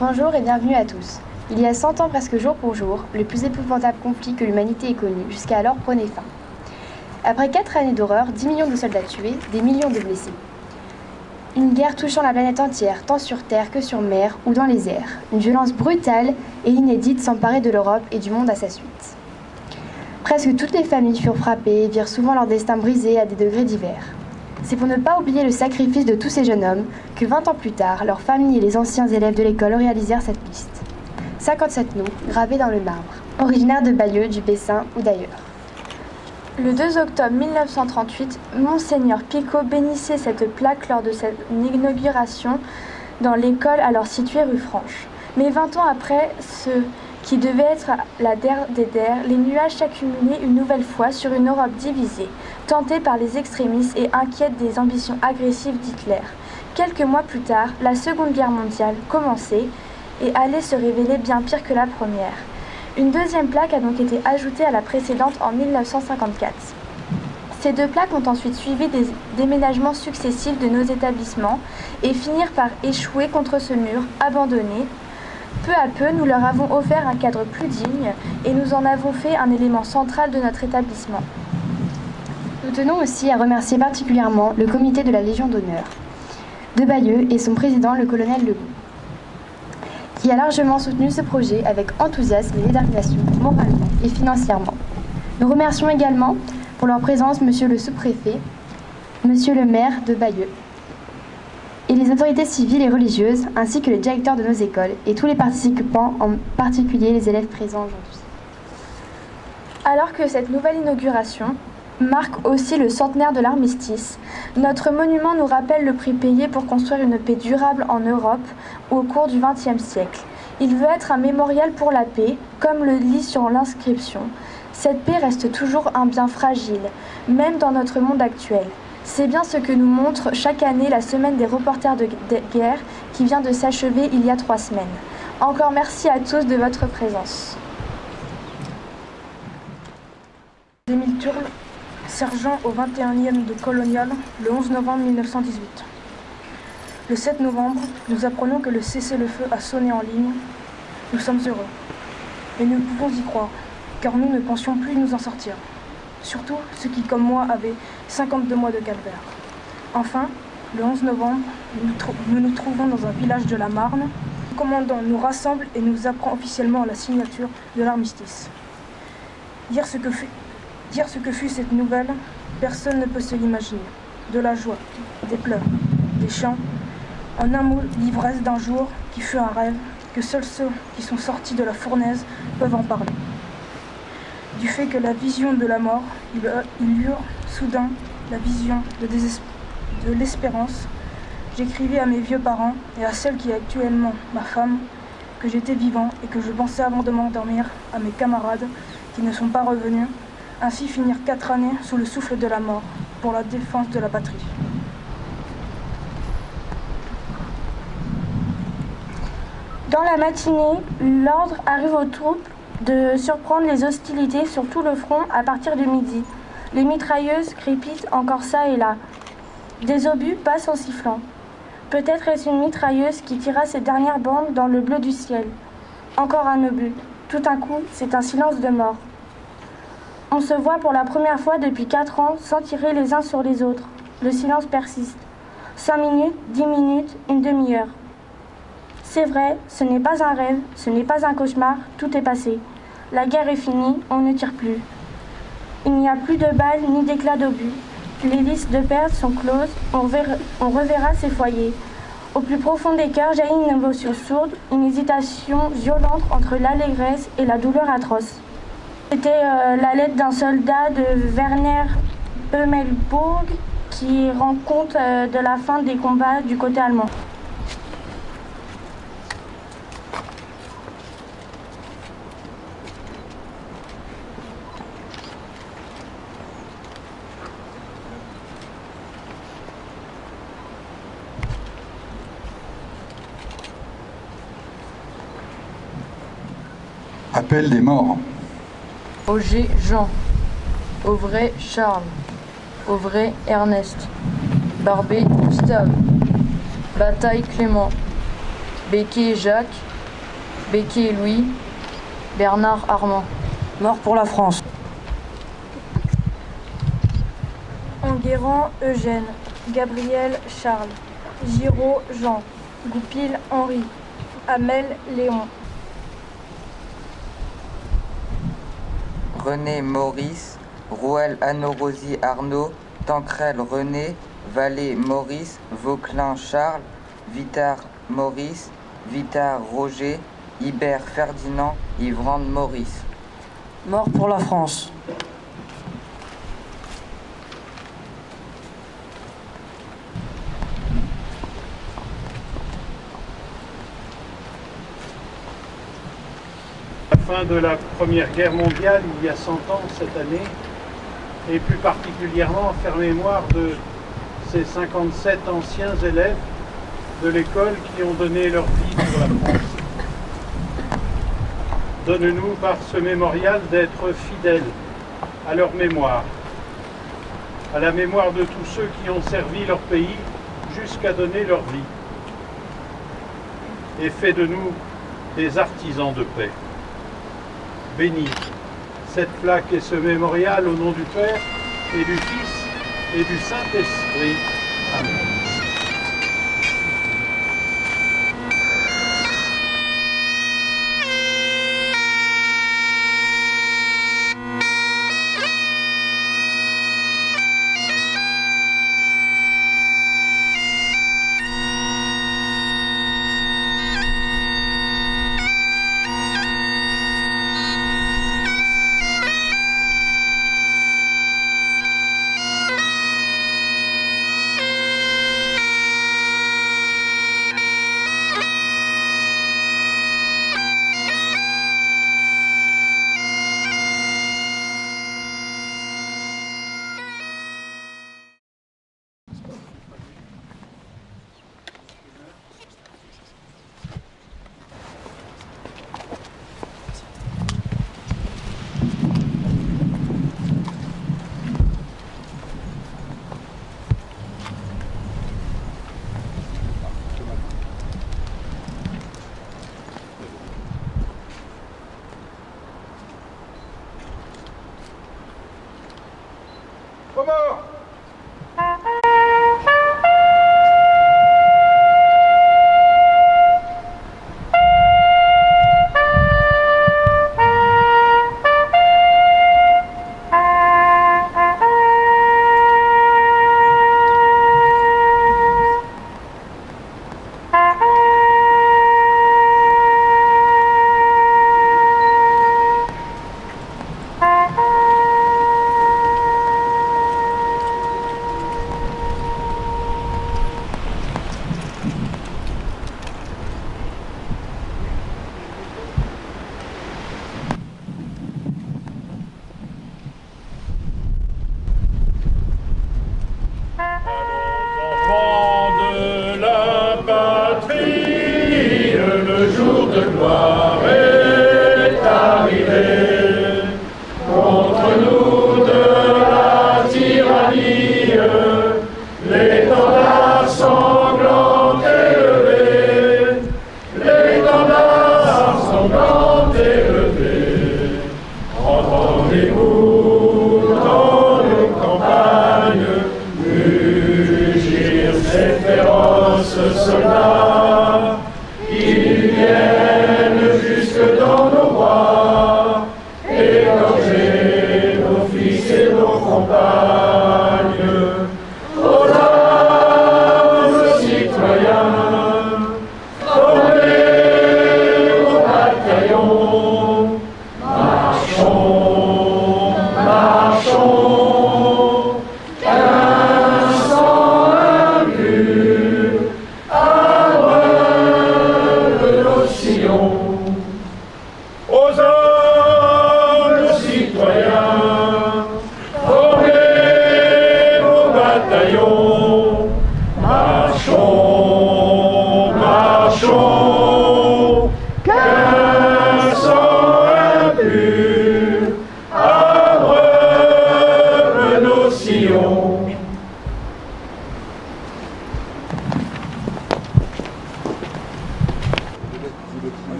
Bonjour et bienvenue à tous. Il y a 100 ans presque jour pour jour, le plus épouvantable conflit que l'humanité ait connu jusqu'à alors prenait fin. Après 4 années d'horreur, 10 millions de soldats tués, des millions de blessés. Une guerre touchant la planète entière, tant sur terre que sur mer ou dans les airs. Une violence brutale et inédite s'emparait de l'Europe et du monde à sa suite. Presque toutes les familles furent frappées et virent souvent leur destin brisé à des degrés divers. C'est pour ne pas oublier le sacrifice de tous ces jeunes hommes que 20 ans plus tard, leurs familles et les anciens élèves de l'école réalisèrent cette piste. 57 noms gravés dans le marbre, originaires de Bayeux, du Bessin ou d'ailleurs. Le 2 octobre 1938, Monseigneur Picot bénissait cette plaque lors de son inauguration dans l'école alors située rue Franche. Mais 20 ans après ce qui devait être la der des der, les nuages s'accumulaient une nouvelle fois sur une Europe divisée, tentée par les extrémistes et inquiète des ambitions agressives d'Hitler. Quelques mois plus tard, la Seconde Guerre mondiale commençait et allait se révéler bien pire que la première. Une deuxième plaque a donc été ajoutée à la précédente en 1954. Ces deux plaques ont ensuite suivi des déménagements successifs de nos établissements et finirent par échouer contre ce mur, abandonné. Peu à peu, nous leur avons offert un cadre plus digne et nous en avons fait un élément central de notre établissement. Nous tenons aussi à remercier particulièrement le comité de la Légion d'honneur de Bayeux et son président, le colonel Legault, qui a largement soutenu ce projet avec enthousiasme et détermination, moralement et financièrement. Nous remercions également pour leur présence Monsieur le sous-préfet, Monsieur le maire de Bayeux, et les autorités civiles et religieuses, ainsi que les directeurs de nos écoles et tous les participants, en particulier les élèves présents aujourd'hui. Alors que cette nouvelle inauguration marque aussi le centenaire de l'armistice, notre monument nous rappelle le prix payé pour construire une paix durable en Europe au cours du XXe siècle. Il veut être un mémorial pour la paix, comme le lit sur l'inscription. Cette paix reste toujours un bien fragile, même dans notre monde actuel. C'est bien ce que nous montre chaque année la semaine des reporters de guerre qui vient de s'achever il y a 3 semaines. Encore merci à tous de votre présence. Émile Turle, sergent au 21e de Colonial, le 11 novembre 1918. Le 7 novembre, nous apprenons que le cessez-le-feu a sonné en ligne. Nous sommes heureux. Et nous pouvons y croire, car nous ne pensions plus nous en sortir. Surtout ceux qui, comme moi, avaient 52 mois de calvaire. Enfin, le 11 novembre, nous nous trouvons dans un village de la Marne. Le commandant nous rassemble et nous apprend officiellement la signature de l'armistice. Dire ce que fut cette nouvelle, personne ne peut se l'imaginer. De la joie, des pleurs, des chants, en un mot, l'ivresse d'un jour qui fut un rêve, que seuls ceux qui sont sortis de la fournaise peuvent en parler. Du fait que la vision de la mort, il eurent soudain la vision de l'espérance. J'écrivis à mes vieux parents et à celle qui est actuellement ma femme que j'étais vivant et que je pensais avant de m'endormir à mes camarades qui ne sont pas revenus, ainsi finir 4 années sous le souffle de la mort pour la défense de la patrie. Dans Dans la matinée, l'ordre arrive aux troupes de surprendre les hostilités sur tout le front à partir de midi. Les mitrailleuses crépitent encore ça et là. Des obus passent en sifflant. Peut-être est-ce une mitrailleuse qui tira ses dernières bandes dans le bleu du ciel. Encore un obus. Tout un coup, c'est un silence de mort. On se voit pour la première fois depuis 4 ans sans tirer les uns sur les autres. Le silence persiste. 5 minutes, 10 minutes, une demi-heure. C'est vrai, ce n'est pas un rêve, ce n'est pas un cauchemar, tout est passé. La guerre est finie, on ne tire plus. Il n'y a plus de balles ni d'éclats d'obus. Les listes de pertes sont closes, on reverra ces foyers. Au plus profond des cœurs jaillit une émotion sourde, une hésitation violente entre l'allégresse et la douleur atroce. C'était la lettre d'un soldat de Werner Himmelburg qui rend compte de la fin des combats du côté allemand. Appel des morts. Auger Jean, Auvray Charles, Auvray Ernest, Barbé Gustave, Bataille Clément, Becquet Jacques, Becquet Louis, Bernard Armand. Mort pour la France. Enguerrand Eugène, Gabriel Charles, Giraud Jean, Goupil Henri, Hamel Léon. René Maurice, Rouel Anorosi Arnaud, Tancrel René, Vallée Maurice, Vauquelin Charles, Vittard Maurice, Vittard Roger, Ibert Ferdinand, Yvrande Maurice. Mort pour la France. La fin de la Première Guerre mondiale, il y a 100 ans cette année, et plus particulièrement faire mémoire de ces 57 anciens élèves de l'école qui ont donné leur vie pour la France. Donne-nous par ce mémorial d'être fidèles à leur mémoire, à la mémoire de tous ceux qui ont servi leur pays jusqu'à donner leur vie, et fais de nous des artisans de paix. Bénis cette plaque et ce mémorial au nom du Père et du Fils et du Saint-Esprit. Amen.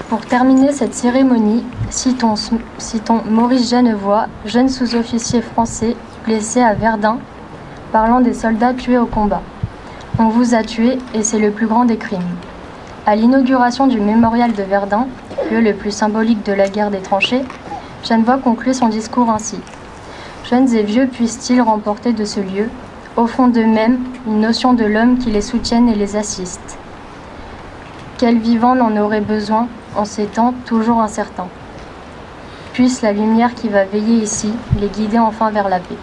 Pour terminer cette cérémonie, citons Maurice Genevoix, jeune sous-officier français blessé à Verdun, parlant des soldats tués au combat. On vous a tués et c'est le plus grand des crimes. À l'inauguration du mémorial de Verdun, lieu le plus symbolique de la guerre des tranchées, Genevoix conclut son discours ainsi. Jeunes et vieux puissent-ils remporter de ce lieu, au fond d'eux-mêmes, une notion de l'homme qui les soutienne et les assiste. Quel vivant n'en aurait besoin en ces temps toujours incertains? Puisse la lumière qui va veiller ici les guider enfin vers la paix.